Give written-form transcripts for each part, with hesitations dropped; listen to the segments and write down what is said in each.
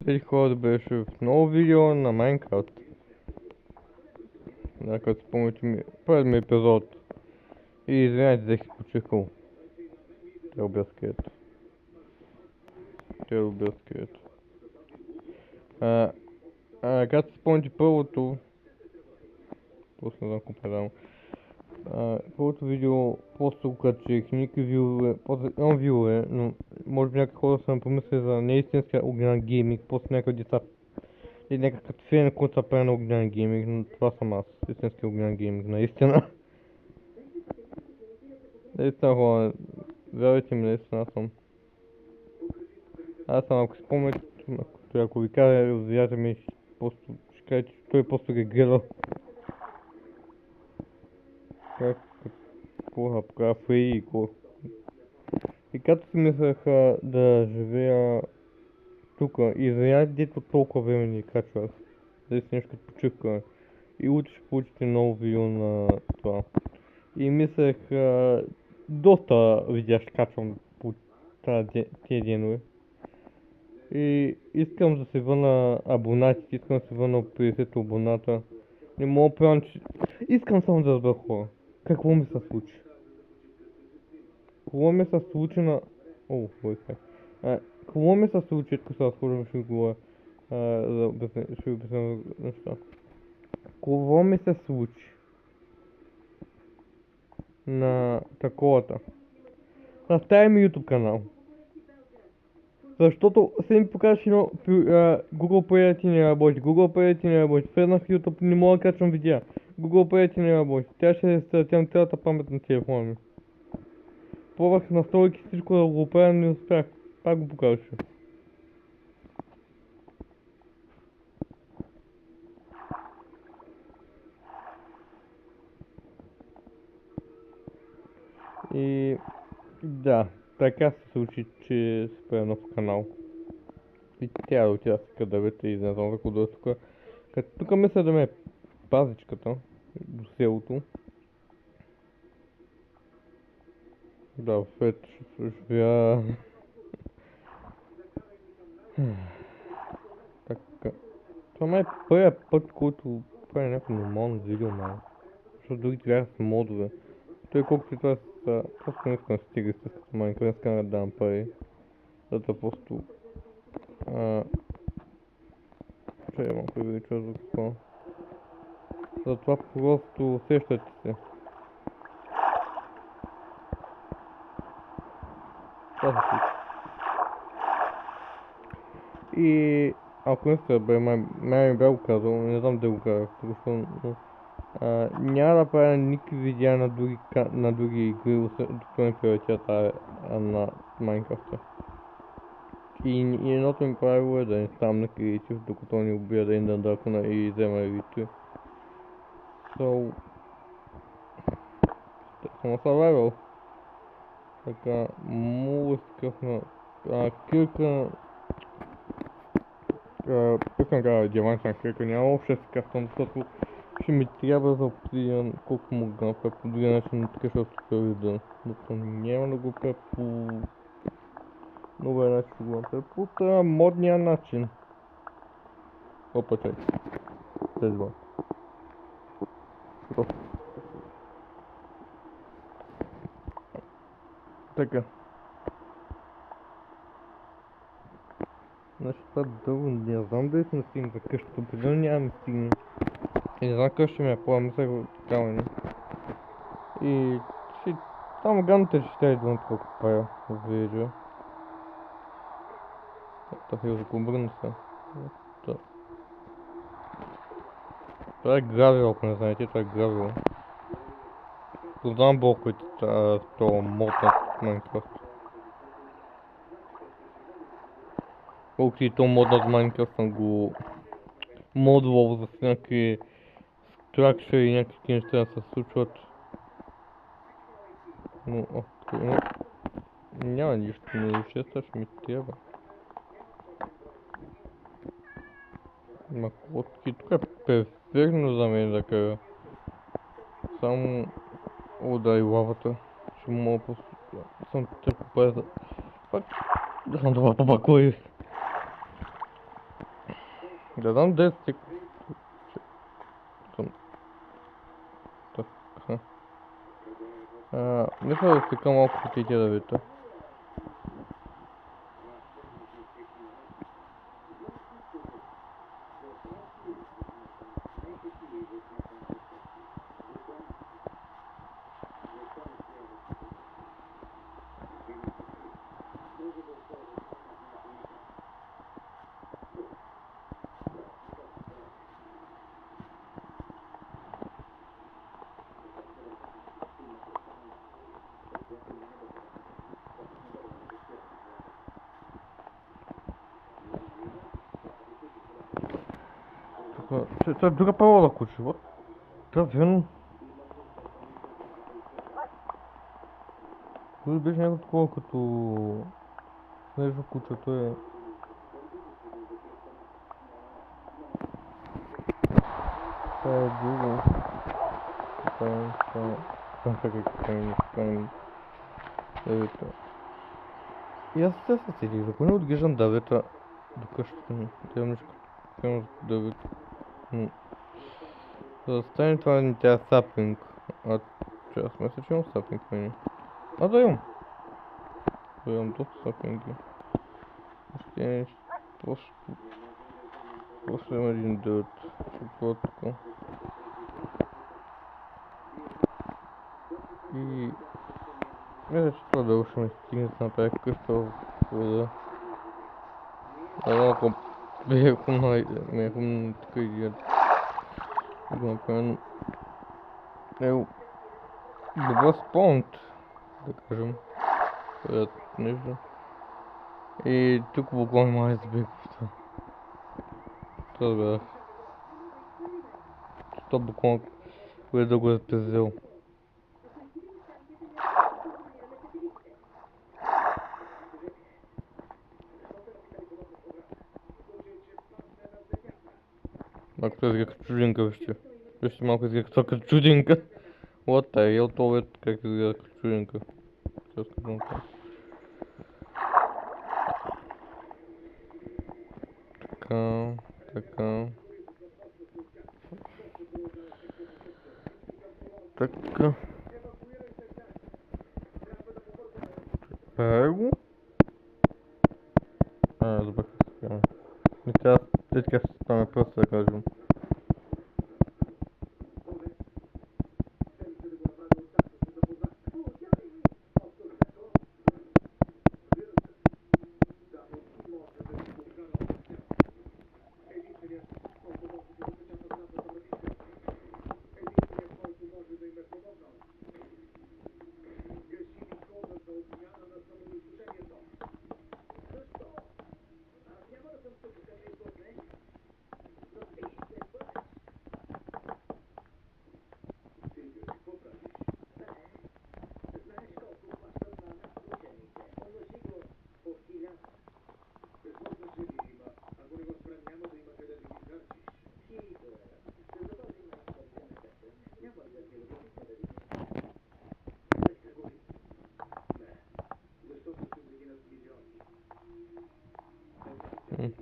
Тези хора беше в ново видео на Майнкрафт. Ако спомните ми, първи ми епизод. И извинявайте, взех си почивка. Те убия скелет. Както си спомните първото... Просто не знам какво предавам. Първото видео просто го качих, никакви вилове, после имам вилове, но може би някакви хора са ме помислили за неистинска Огнян гейминг, после някакви деца и някакъв фен, който са прави на Огнян гейминг, но това съм аз, истински Огнян гейминг, наистина. Наистина хора, вярвайте ми, наистина аз съм. Аз съм, ако спомняте, ако ви кажа, взявате ми, просто ще кажете, че той просто ги гледал. Какво направя фри и какво. И като си мислех да живея тука и извинявайте, дето толкова време ни качвах, да си нещо като почивка и утре ще получите ново видео на това. И мислех, доста видеа ще качвам по тия денове. И искам да се върна абонатите, искам да се върна 50 абоната. Не мога правя, че... Искам само да разбера хора. Какво ми се случи? Какво ми се случи на... О, Wi-Fi. Какво ми се случи, ако сега схождам, ще говоря, ще ви обясня неща. Какво ми се случи на таковата? На стария ми YouTube канал. Защото се ми покажеш едно Google Play ти не работи, Google Play ти не работи, влезнах в YouTube, не мога да качвам видеа. Google Play ти не работи, тя ще се стратям цялата памет на телефона ми. Пробвах настройки всичко да го правя, не успях. Пак го покажеш. И да, така се случи, че се прави нов канал. И тя отида с кадавете и не знам какво да е тук. Като тук мисля да ме е пазичката до селото. Да, в Фет ще живея... Така. Това май е първият път, който прави някакво нормално видео, май. Защото другите бяха с модове. Той колкото и това са... Просто не искам да стига с Майнкрафт, не искам да дам пари. Зато просто... Чай малко да ви чуя за какво. Затова просто усещате се. Това се случи. И... Ако не сте бе, май ми бях го казал, не знам да го казах, защото... Няма да правя никакви видеа на други игри, докато не приоритета на Майнкрафта. И едното ми правило е да не ставам на креатив, докато не убия да Ендър Дракона и взема елитри. So... Съм на survival. Така, много скъпна... Кирка... Искам да диамантна кирка, няма въобще си кастам, защото ще ми трябва за обсидиан, колко мога да направя по другия начин, така ще отстъпя вида. Но няма да го правя по... Новия начин ще го направя по това модния начин. Опа, чай. Следва. Така. Значи това дълго не знам дали сме стигнали за къщата, определено нямаме стигнали. И не знам къща ми е по-а, мисля го такава не. И си там ганите ще ще идвам тук правя в видео. Това е за обърна се. Това е гравил, ако не знаете, това е гравил. Познавам блоковете с този мод на Майнкрафт. Колкото и то мод на Майнкрафт съм го модвал за някакви стракча и някакви неща да се случват. Но, няма нищо, но ще ми трябва. Ма котки, тук е перфектно за мен да кажа. Само удари лавата. Ще мога просто... Съм тъпо паза. Пак... Да съм това попакой. Да знам 10 стик. Така. Мисля да стика малко потите да видите. Това е друга парола, куче, вот. Това верно. Той беше някакво такова като... Нещо кучето е... Това е друго. Давита. И аз сега се седих, ако не отглеждам Давита до къщата ми. Тя нещо като Давита. За да стане това не тя сапинг. Че аз мисля, че имам сапинг мене. Да имам. Да имам доста сапинги. Ще е нещо. После имам един дърт. Какво така. И... Мисля, че това да ще ме стигне да направя къща в вода. Ако бях умна така идиот. Го направя добър спонт, да кажем. Нещо. И тук буквално май избих в това. Това бях. Това буквално кое да го е пиздил. Малко това изглежда като чудинка, вижте. Вижте малко изглежда като чудинка. What the hell, това е как изглежда като чудинка. Сейчас скажу това. Така. Правя го. Забрах да се и така ще стане просто да кажем.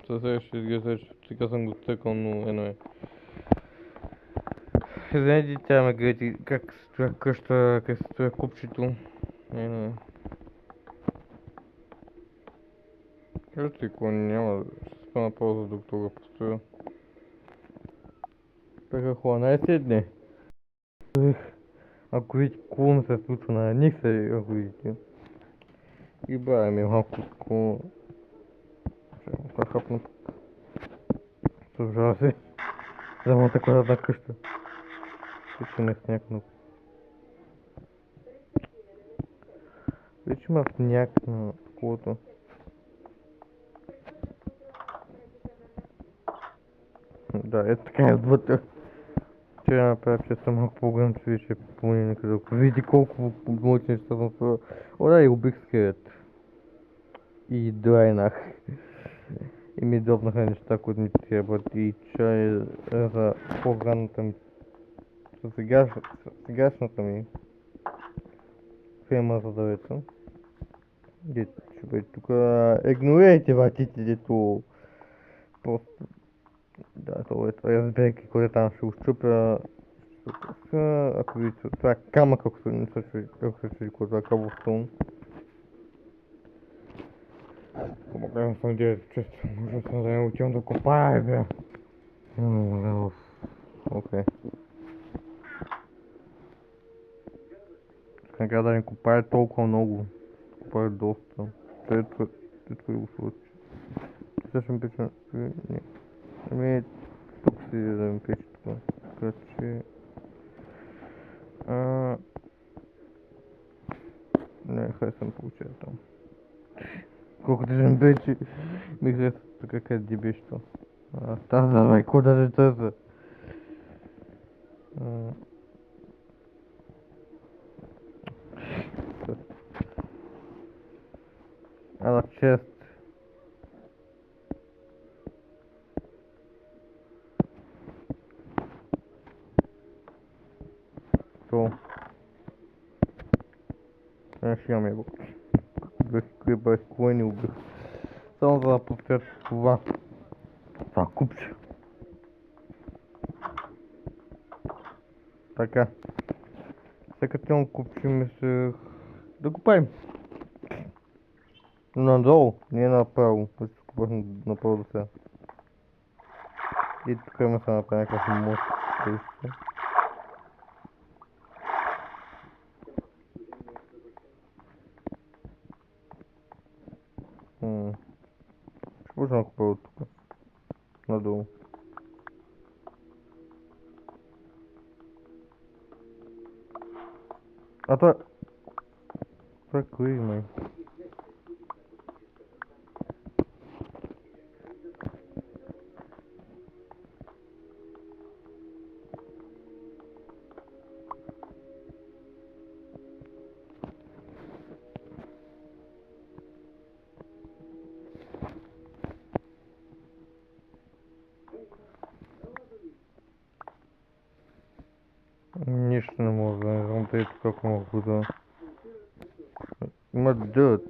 Сега ще изглежда, че така съм го цъкал, но едно е. Извинете, тя ме гледа как се стоя къща, как се стоя купчето. Едно е. Кажете, ако няма, ще спа на пауза докато го постоя. Така хубаво, най-седне. Ако видите какво ми се случва на Никса, ако видите. И бая ми малко такова. Ще хапна. Съжава се. За моята квадратна къща. Вече не сняг, но... Вече има сняг на таковото. Да, ето така е отвътре. Ще я направя, че съм малко по-голям, че вече е по-пълнен, ако види колко моите неща съм това. О, да, и убих скелет. И драйнах. И ми дробнаха неща, които ми трябват. И чай за по-ранната ми. Сегашната ми фирма за дървета. Дето ще бъде тук. Игнорирайте вратите, дето просто Да, разбирайки кой там ще го щупя. Ако видите, това е камък, ако не се чуди, това е каблстоун. Помогнем съм директно, често, може съм да не отивам да копая, бе. Окей. Така да не копая толкова много. Копая доста. Ето го случи. Също ми пича... Не. Ами, тук си да ми пича това. Така че... Не, харесвам получая там. Колкото ще ми пичи, ми харесва така къде беше това. Таза, бе, куда да таза? Ала чест. То. Ще имам его. Без кое не убих. Само за да повторя това. Това купче. Така. Сега като имам купче, мислех да го правим. Надолу, не направо. Ще купах направо до сега. И тук има се направи някакъв мост. Ще почна да купя от тук. Надолу. А това... Това е кои, май? Нищо не мога да не знам тъй как мога да... Има дъд.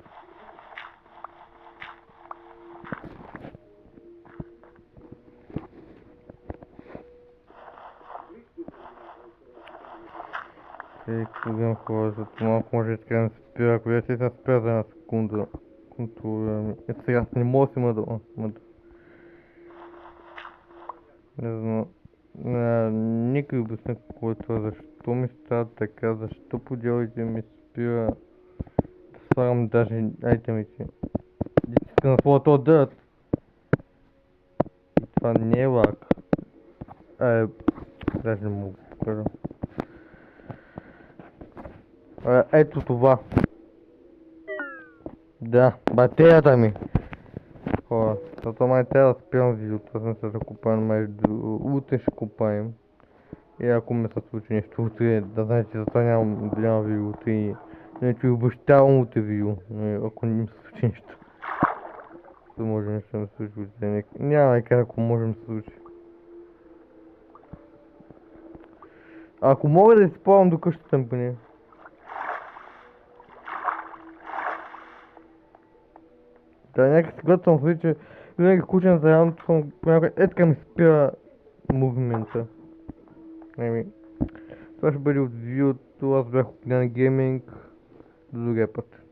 Ей, гледам хора, зато малко може така да се спира, ако вече се спира за една секунда. Контролираме. Ето сега не мога да си мъдъл. Не знам. Никой обясня какво е това, защо ми става така, защо по делите ми спира да слагам даже айтемите. Искам да сложа този дърт. И това не е лак. Даже не мога да покажа. Ето това. Да, батерията ми. Хора, зато май трябва да спирам видеото, аз не се закупаем между... Утре ще купаем. И ако ме се случи нещо утре, да знаете, зато нямам видео утре и... Не, че обещавам утре видео, ако не ми се случи нещо. Да може нещо да ми се случи утре, няма как ако може да се случи. Ако мога да използвам до къщата ми поне. Да, някак си гледам в че винаги кучен за рамото съм понякога така ми спира мувмента. Това ще бъде от видеото, аз бях Океан Гейминг, до другия път.